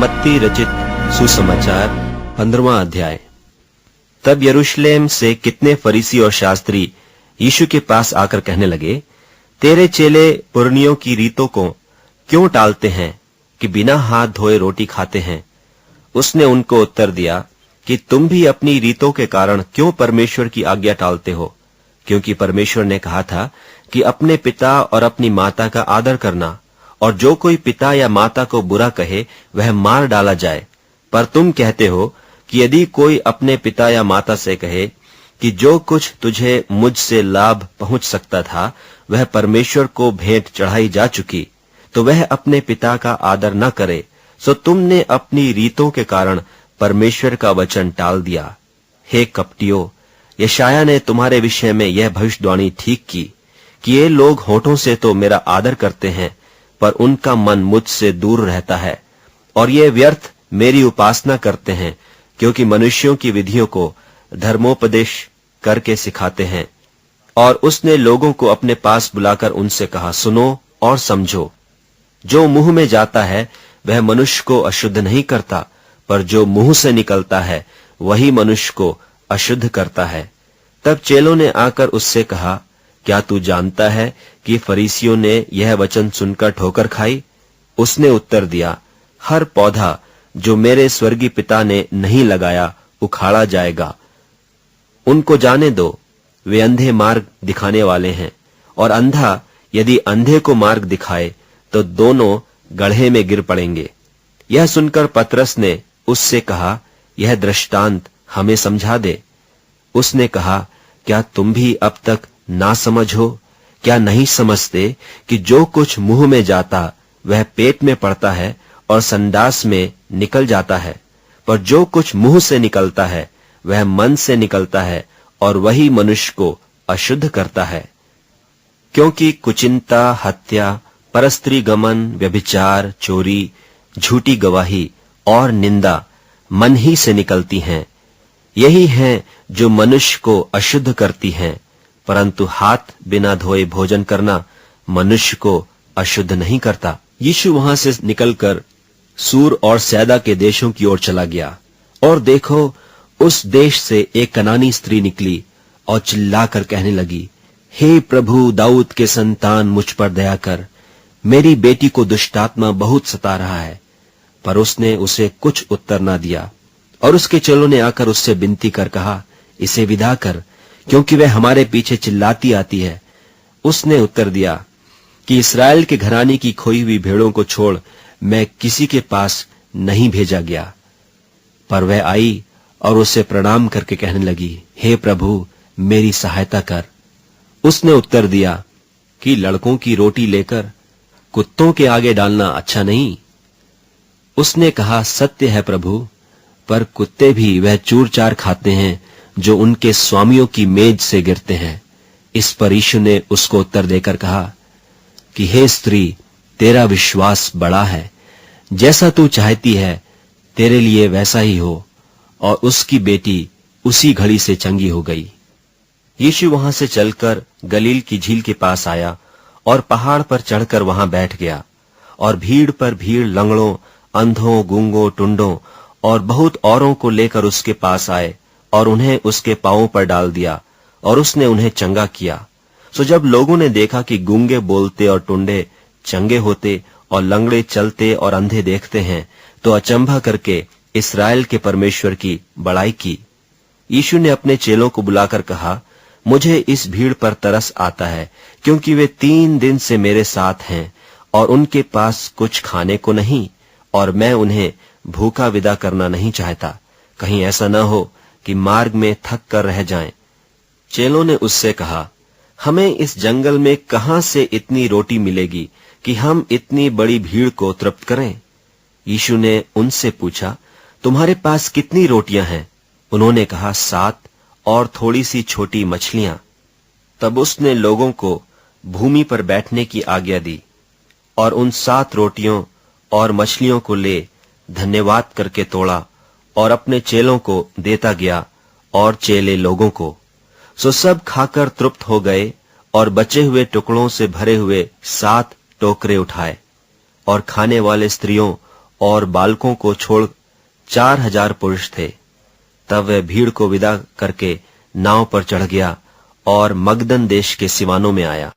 मत्ती रचित सुसमाचार 15वां अध्याय। तब यरूशलेम से कितने फरीसी और शास्त्री यीशु के पास आकर कहने लगे, तेरे चेले पुरनियों की रीतों को क्यों टालते हैं कि बिना हाथ धोए रोटी खाते हैं? उसने उनको उत्तर दिया कि तुम भी अपनी रीतों के कारण क्यों परमेश्वर की आज्ञा टालते हो? क्योंकि परमेश्वर ने कहा था कि अपने पिता और अपनी माता का आदर करना, और जो कोई पिता या माता को बुरा कहे वह मार डाला जाए। पर तुम कहते हो कि यदि कोई अपने पिता या माता से कहे कि जो कुछ तुझे मुझसे लाभ पहुंच सकता था वह परमेश्वर को भेंट चढ़ाई जा चुकी, तो वह अपने पिता का आदर न करे, सो तुमने अपनी रीतों के कारण परमेश्वर का वचन टाल दिया। हे कपटियों, यशायाह ने तुम्हारे विषय में यह भविष्यवाणी ठीक की कि ये लोग होठों से तो मेरा आदर करते हैं, पर उनका मन मुझसे दूर रहता है, और ये व्यर्थ मेरी उपासना करते हैं, क्योंकि मनुष्यों की विधियों को धर्मोपदेश करके सिखाते हैं। और उसने लोगों को अपने पास बुलाकर उनसे कहा, सुनो और समझो। जो मुंह में जाता है वह मनुष्य को अशुद्ध नहीं करता, पर जो मुंह से निकलता है वही मनुष्य को अशुद्ध करता है। तब चेलों ने आकर उससे कहा, क्या तू जानता है कि फरीसियों ने यह वचन सुनकर ठोकर खाई? उसने उत्तर दिया, हर पौधा जो मेरे स्वर्गीय पिता ने नहीं लगाया उखाड़ा जाएगा। उनको जाने दो, वे अंधे मार्ग दिखाने वाले हैं, और अंधा यदि अंधे को मार्ग दिखाए तो दोनों गड्ढे में गिर पड़ेंगे। यह सुनकर पतरस ने उससे कहा, यह दृष्टांत हमें समझा दे। उसने कहा, क्या तुम भी अब तक ना समझ हो? क्या नहीं समझते कि जो कुछ मुंह में जाता वह पेट में पड़ता है और संडास में निकल जाता है, पर जो कुछ मुंह से निकलता है वह मन से निकलता है, और वही मनुष्य को अशुद्ध करता है। क्योंकि कुचिंता, हत्या, परस्त्री गमन, व्यभिचार, चोरी, झूठी गवाही और निंदा मन ही से निकलती हैं। यही हैं जो मनुष्य को अशुद्ध करती हैं, परंतु हाथ बिना धोए भोजन करना मनुष्य को अशुद्ध नहीं करता। यीशु वहां से निकलकर सूर और सैदा के देशों की ओर चला गया, और देखो, उस देश से एक कनानी स्त्री निकली और चिल्लाकर कहने लगी, हे प्रभु, दाऊद के संतान, मुझ पर दया कर, मेरी बेटी को दुष्टात्मा बहुत सता रहा है। पर उसने उसे कुछ उत्तर न दिया, और उसके चेलों ने आकर उससे विनती कर कहा, इसे विदा कर, क्योंकि वह हमारे पीछे चिल्लाती आती है। उसने उत्तर दिया कि इस्राएल के घराने की खोई हुई भेड़ों को छोड़ मैं किसी के पास नहीं भेजा गया। पर वह आई और उसे प्रणाम करके कहने लगी, हे प्रभु, मेरी सहायता कर। उसने उत्तर दिया कि लड़कों की रोटी लेकर कुत्तों के आगे डालना अच्छा नहीं। उसने कहा, सत्य है प्रभु, पर कुत्ते भी वह चूर चार खाते हैं जो उनके स्वामियों की मेज से गिरते हैं। इस पर यीशु ने उसको उत्तर देकर कहा कि हे स्त्री, तेरा विश्वास बड़ा है, जैसा तू चाहती है तेरे लिए वैसा ही हो। और उसकी बेटी उसी घड़ी से चंगी हो गई। यीशु वहां से चलकर गलील की झील के पास आया और पहाड़ पर चढ़कर वहां बैठ गया, और भीड़ पर भीड़ लंगड़ों, अंधों, गूंगों, टुंडों और बहुत औरों को लेकर उसके पास आए, और उन्हें उसके पांवों पर डाल दिया, और उसने उन्हें चंगा किया। सो जब लोगों ने देखा कि गूंगे बोलते और टुंडे चंगे होते और लंगड़े चलते और अंधे देखते हैं, तो अचंभा करके इस्राएल के परमेश्वर की बड़ाई की। यीशु ने अपने चेलों को बुलाकर कहा, मुझे इस भीड़ पर तरस आता है, क्योंकि वे 3 दिन से मेरे साथ हैं और उनके पास कुछ खाने को नहीं, और मैं उन्हें भूखा विदा करना नहीं चाहता, कहीं ऐसा न हो कि मार्ग में थक कर रह जाएं। चेलों ने उससे कहा, हमें इस जंगल में कहां से इतनी रोटी मिलेगी कि हम इतनी बड़ी भीड़ को तृप्त करें? यीशु ने उनसे पूछा, तुम्हारे पास कितनी रोटियां हैं? उन्होंने कहा, 7 और थोड़ी सी छोटी मछलियां। तब उसने लोगों को भूमि पर बैठने की आज्ञा दी, और उन 7 रोटियों और मछलियों को ले धन्यवाद करके तोड़ा और अपने चेलों को देता गया, और चेले लोगों को। सो सब खाकर तृप्त हो गए, और बचे हुए टुकड़ों से भरे हुए 7 टोकरे उठाए, और खाने वाले स्त्रियों और बालकों को छोड़ 4000 पुरुष थे। तब वह भीड़ को विदा करके नाव पर चढ़ गया और मगदन देश के सिवानों में आया।